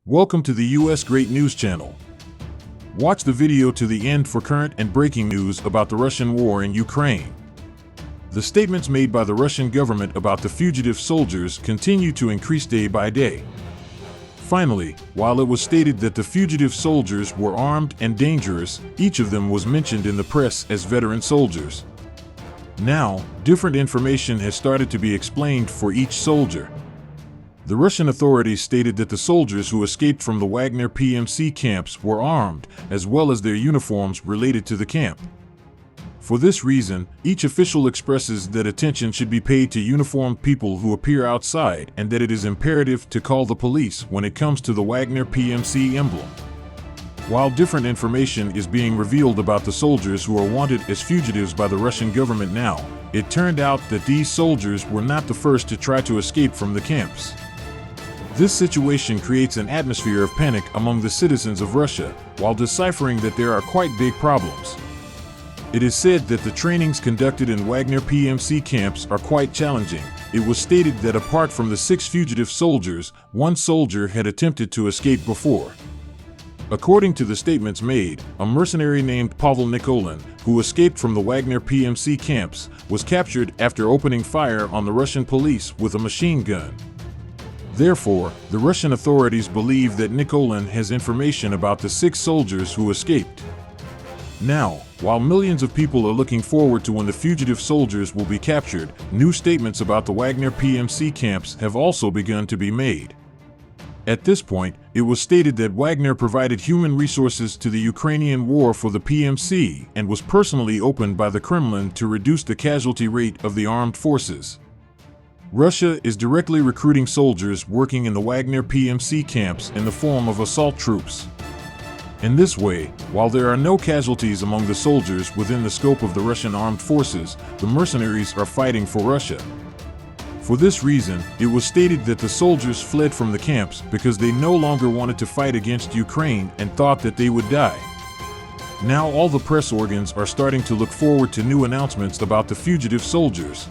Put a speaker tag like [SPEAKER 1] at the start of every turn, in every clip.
[SPEAKER 1] Welcome to the US Great News Channel. Watch the video to the end for current and breaking news about the Russian war in Ukraine. The statements made by the Russian government about the fugitive soldiers continue to increase day by day. Finally, while it was stated that the fugitive soldiers were armed and dangerous, each of them was mentioned in the press as veteran soldiers. Now, different information has started to be explained for each soldier. The Russian authorities stated that the soldiers who escaped from the Wagner PMC camps were armed, as well as their uniforms related to the camp. For this reason, each official expresses that attention should be paid to uniformed people who appear outside and that it is imperative to call the police when it comes to the Wagner PMC emblem. While different information is being revealed about the soldiers who are wanted as fugitives by the Russian government now, it turned out that these soldiers were not the first to try to escape from the camps. This situation creates an atmosphere of panic among the citizens of Russia, while deciphering that there are quite big problems. It is said that the trainings conducted in Wagner PMC camps are quite challenging. It was stated that apart from the 6 fugitive soldiers, 1 soldier had attempted to escape before. According to the statements made, a mercenary named Pavel Nikolin, who escaped from the Wagner PMC camps, was captured after opening fire on the Russian police with a machine gun. Therefore, the Russian authorities believe that Nikolin has information about the 6 soldiers who escaped. Now, while millions of people are looking forward to when the fugitive soldiers will be captured, new statements about the Wagner PMC camps have also begun to be made. At this point, it was stated that Wagner provided human resources to the Ukrainian war for the PMC and was personally opened by the Kremlin to reduce the casualty rate of the armed forces. Russia is directly recruiting soldiers working in the Wagner PMC camps in the form of assault troops. In this way, while there are no casualties among the soldiers within the scope of the Russian armed forces, the mercenaries are fighting for Russia. For this reason, it was stated that the soldiers fled from the camps because they no longer wanted to fight against Ukraine and thought that they would die. Now all the press organs are starting to look forward to new announcements about the fugitive soldiers.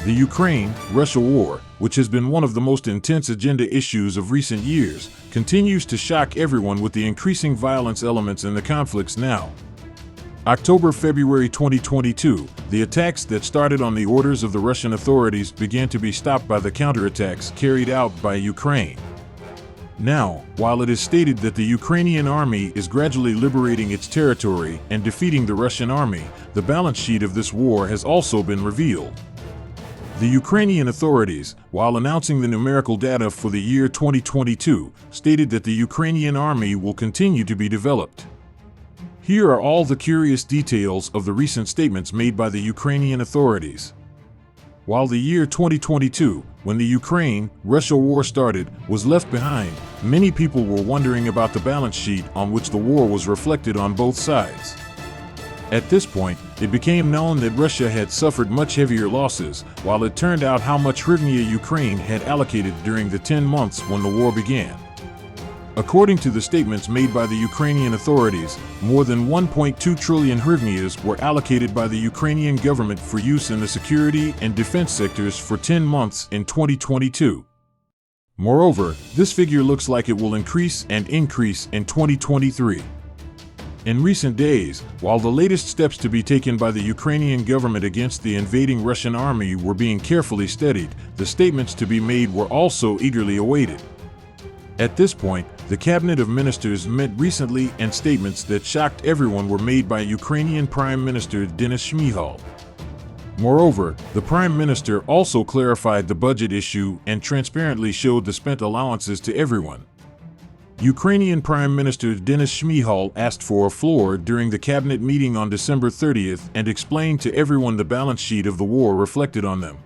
[SPEAKER 1] The Ukraine-Russia war, which has been one of the most intense agenda issues of recent years, continues to shock everyone with the increasing violence elements in the conflicts now. October-February 2022, the attacks that started on the orders of the Russian authorities began to be stopped by the counterattacks carried out by Ukraine. Now, while it is stated that the Ukrainian army is gradually liberating its territory and defeating the Russian army, the balance sheet of this war has also been revealed. The Ukrainian authorities, while announcing the numerical data for the year 2022, stated that the Ukrainian army will continue to be developed. Here are all the curious details of the recent statements made by the Ukrainian authorities. While the year 2022, when the Ukraine-Russia war started, was left behind, many people were wondering about the balance sheet on which the war was reflected on both sides. At this point, it became known that Russia had suffered much heavier losses, while it turned out how much hryvnia Ukraine had allocated during the 10 months when the war began. According to the statements made by the Ukrainian authorities, more than 1.2 trillion hryvnias were allocated by the Ukrainian government for use in the security and defense sectors for 10 months in 2022. Moreover, this figure looks like it will increase and increase in 2023. In recent days, while the latest steps to be taken by the Ukrainian government against the invading Russian army were being carefully studied, the statements to be made were also eagerly awaited. At this point, the cabinet of ministers met recently and statements that shocked everyone were made by Ukrainian Prime Minister Denis Shmyhal. Moreover, the Prime Minister also clarified the budget issue and transparently showed the spent allowances to everyone. Ukrainian Prime Minister Denis Shmyhal asked for a floor during the cabinet meeting on December 30th and explained to everyone the balance sheet of the war reflected on them.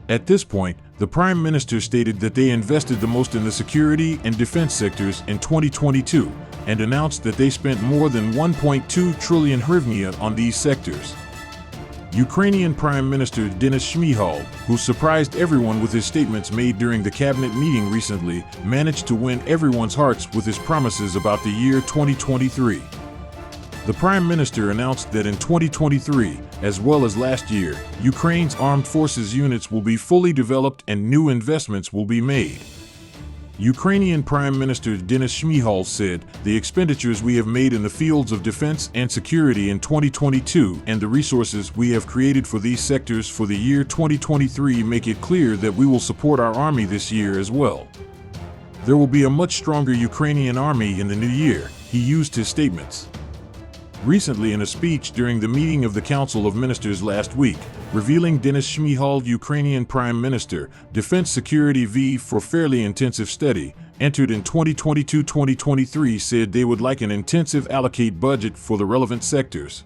[SPEAKER 1] At this point, the Prime Minister stated that they invested the most in the security and defense sectors in 2022 and announced that they spent more than 1.2 trillion hryvnia on these sectors. Ukrainian Prime Minister Denis Shmyhal, who surprised everyone with his statements made during the cabinet meeting recently, managed to win everyone's hearts with his promises about the year 2023. The Prime Minister announced that in 2023, as well as last year, Ukraine's armed forces units will be fully developed and new investments will be made. Ukrainian Prime Minister Denis Shmyhal said, "The expenditures we have made in the fields of defense and security in 2022 and the resources we have created for these sectors for the year 2023 make it clear that we will support our army this year as well. There will be a much stronger Ukrainian army in the new year," he used his statements. Recently, in a speech during the meeting of the Council of Ministers last week, revealing Denis Shmyhal, Ukrainian Prime Minister, Defense Security V for fairly intensive study, entered in 2022-2023, said they would like an intensive allocate budget for the relevant sectors.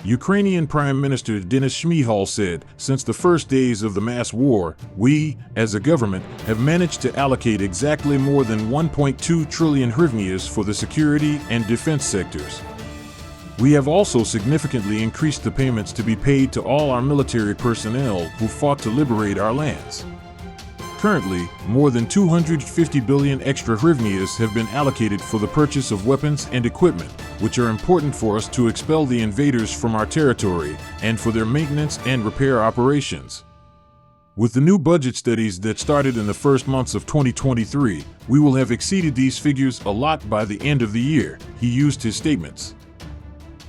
[SPEAKER 1] Ukrainian Prime Minister Denis Shmyhal said, "Since the first days of the mass war, we, as a government, have managed to allocate exactly more than 1.2 trillion hryvnias for the security and defense sectors. We have also significantly increased the payments to be paid to all our military personnel who fought to liberate our lands. Currently, more than 250 billion extra hryvnias have been allocated for the purchase of weapons and equipment, which are important for us to expel the invaders from our territory and for their maintenance and repair operations. With the new budget studies that started in the first months of 2023, we will have exceeded these figures a lot by the end of the year," he used his statements.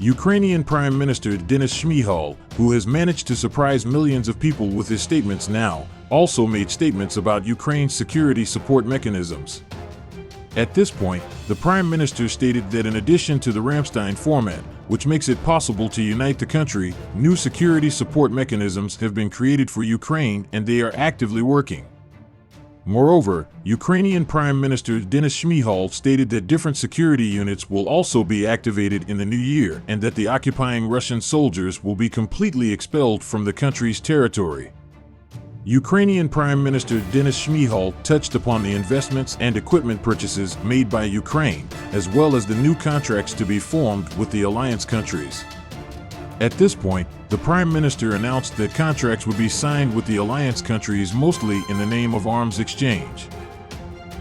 [SPEAKER 1] Ukrainian Prime Minister Denis Shmyhal, who has managed to surprise millions of people with his statements now, also made statements about Ukraine's security support mechanisms. At this point, the Prime Minister stated that in addition to the Ramstein format, which makes it possible to unite the country, new security support mechanisms have been created for Ukraine and they are actively working. Moreover, Ukrainian Prime Minister Denis Shmyhal stated that different security units will also be activated in the new year and that the occupying Russian soldiers will be completely expelled from the country's territory. Ukrainian Prime Minister Denis Shmyhal touched upon the investments and equipment purchases made by Ukraine, as well as the new contracts to be formed with the alliance countries. At this point, the Prime Minister announced that contracts would be signed with the alliance countries mostly in the name of arms exchange.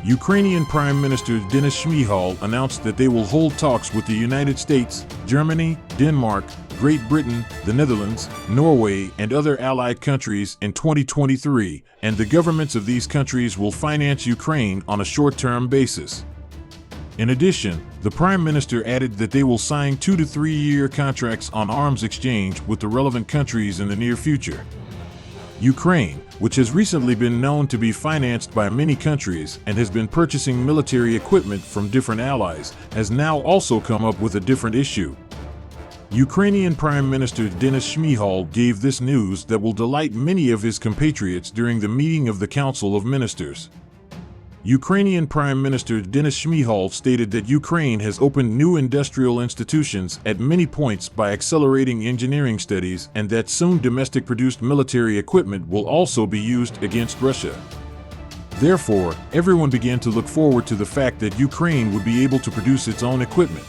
[SPEAKER 1] Ukrainian Prime Minister Denis Shmyhal announced that they will hold talks with the United States, Germany, Denmark, Great Britain, the Netherlands, Norway, and other allied countries in 2023, and the governments of these countries will finance Ukraine on a short-term basis. In addition, the Prime Minister added that they will sign 2 to 3 year contracts on arms exchange with the relevant countries in the near future. Ukraine, which has recently been known to be financed by many countries and has been purchasing military equipment from different allies, has now also come up with a different issue. Ukrainian Prime Minister Denis Shmyhal gave this news that will delight many of his compatriots during the meeting of the Council of Ministers. Ukrainian Prime Minister Denis Shmyhal stated that Ukraine has opened new industrial institutions at many points by accelerating engineering studies and that soon domestic-produced military equipment will also be used against Russia. Therefore, everyone began to look forward to the fact that Ukraine would be able to produce its own equipment.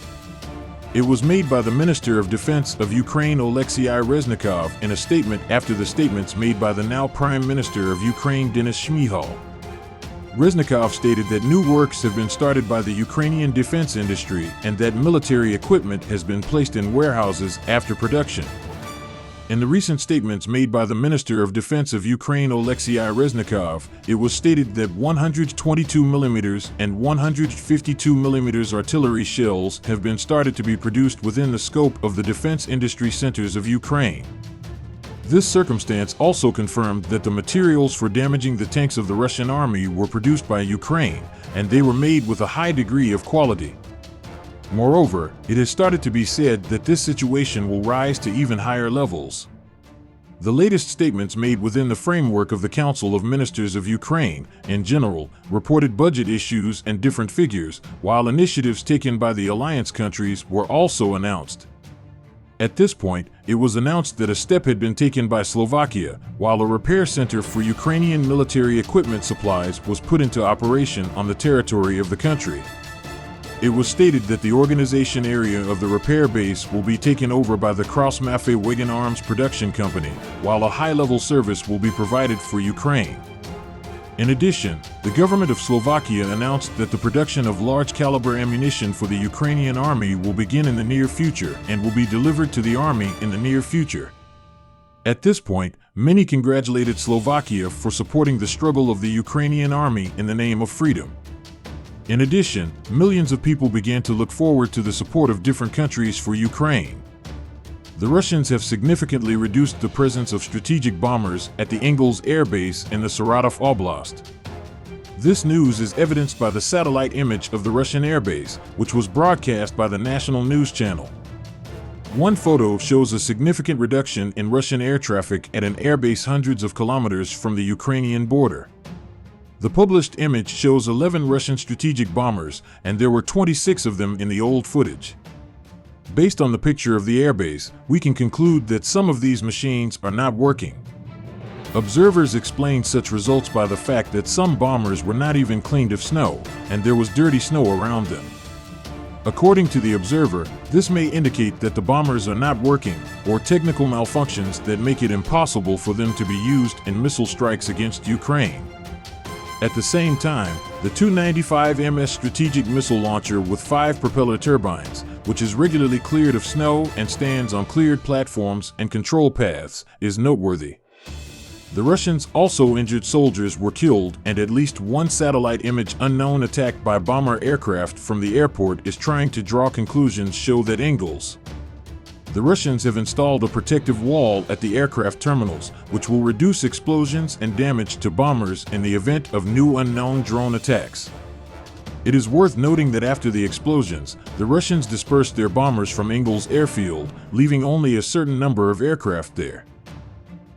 [SPEAKER 1] It was made by the Minister of Defense of Ukraine Oleksiy Reznikov in a statement after the statements made by the now Prime Minister of Ukraine Denis Shmyhal. Reznikov stated that new works have been started by the Ukrainian defense industry and that military equipment has been placed in warehouses after production. In the recent statements made by the Minister of Defense of Ukraine Oleksiy Reznikov, it was stated that 122mm and 152mm artillery shells have been started to be produced within the scope of the defense industry centers of Ukraine. This circumstance also confirmed that the materials for damaging the tanks of the Russian army were produced by Ukraine, and they were made with a high degree of quality. Moreover, it has started to be said that this situation will rise to even higher levels. The latest statements made within the framework of the Council of Ministers of Ukraine, in general, reported budget issues and different figures, while initiatives taken by the alliance countries were also announced. At this point, it was announced that a step had been taken by Slovakia, while a repair center for Ukrainian military equipment supplies was put into operation on the territory of the country. It was stated that the organization area of the repair base will be taken over by the Krasmafe Wagon Arms Production Company, while a high-level service will be provided for Ukraine. In addition, the government of Slovakia announced that the production of large-caliber ammunition for the Ukrainian army will begin in the near future and will be delivered to the army in the near future. At this point, many congratulated Slovakia for supporting the struggle of the Ukrainian army in the name of freedom. In addition, millions of people began to look forward to the support of different countries for Ukraine. The Russians have significantly reduced the presence of strategic bombers at the Engels Air Base in the Saratov Oblast. This news is evidenced by the satellite image of the Russian airbase, which was broadcast by the national news channel. One photo shows a significant reduction in Russian air traffic at an airbase hundreds of kilometers from the Ukrainian border. The published image shows 11 Russian strategic bombers, and there were 26 of them in the old footage. Based on the picture of the airbase, we can conclude that some of these machines are not working. Observers explain such results by the fact that some bombers were not even cleaned of snow, and there was dirty snow around them. According to the observer, this may indicate that the bombers are not working, or technical malfunctions that make it impossible for them to be used in missile strikes against Ukraine. At the same time, the Tu-95MS strategic missile launcher with 5 propeller turbines, which is regularly cleared of snow and stands on cleared platforms and control paths, is noteworthy. The Russians also injured soldiers were killed, and at least one satellite image unknown attack by bomber aircraft from the airport is trying to draw conclusions show that Engels. The Russians have installed a protective wall at the aircraft terminals, which will reduce explosions and damage to bombers in the event of new unknown drone attacks. It is worth noting that after the explosions, the Russians dispersed their bombers from Engels airfield, leaving only a certain number of aircraft there.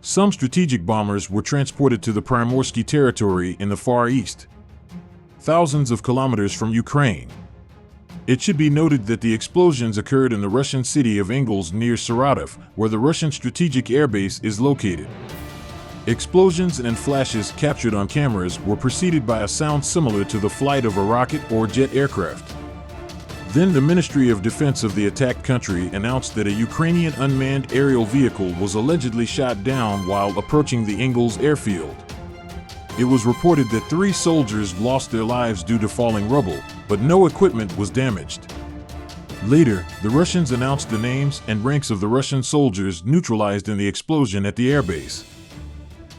[SPEAKER 1] Some strategic bombers were transported to the Primorsky territory in the Far East, thousands of kilometers from Ukraine. It should be noted that the explosions occurred in the Russian city of Engels near Saratov, where the Russian strategic airbase is located. Explosions and flashes captured on cameras were preceded by a sound similar to the flight of a rocket or jet aircraft. Then the Ministry of Defense of the attacked country announced that a Ukrainian unmanned aerial vehicle was allegedly shot down while approaching the Engels airfield. It was reported that 3 soldiers lost their lives due to falling rubble, but no equipment was damaged. Later, the Russians announced the names and ranks of the Russian soldiers neutralized in the explosion at the airbase.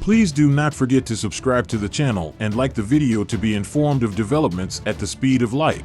[SPEAKER 1] Please do not forget to subscribe to the channel and like the video to be informed of developments at the speed of light.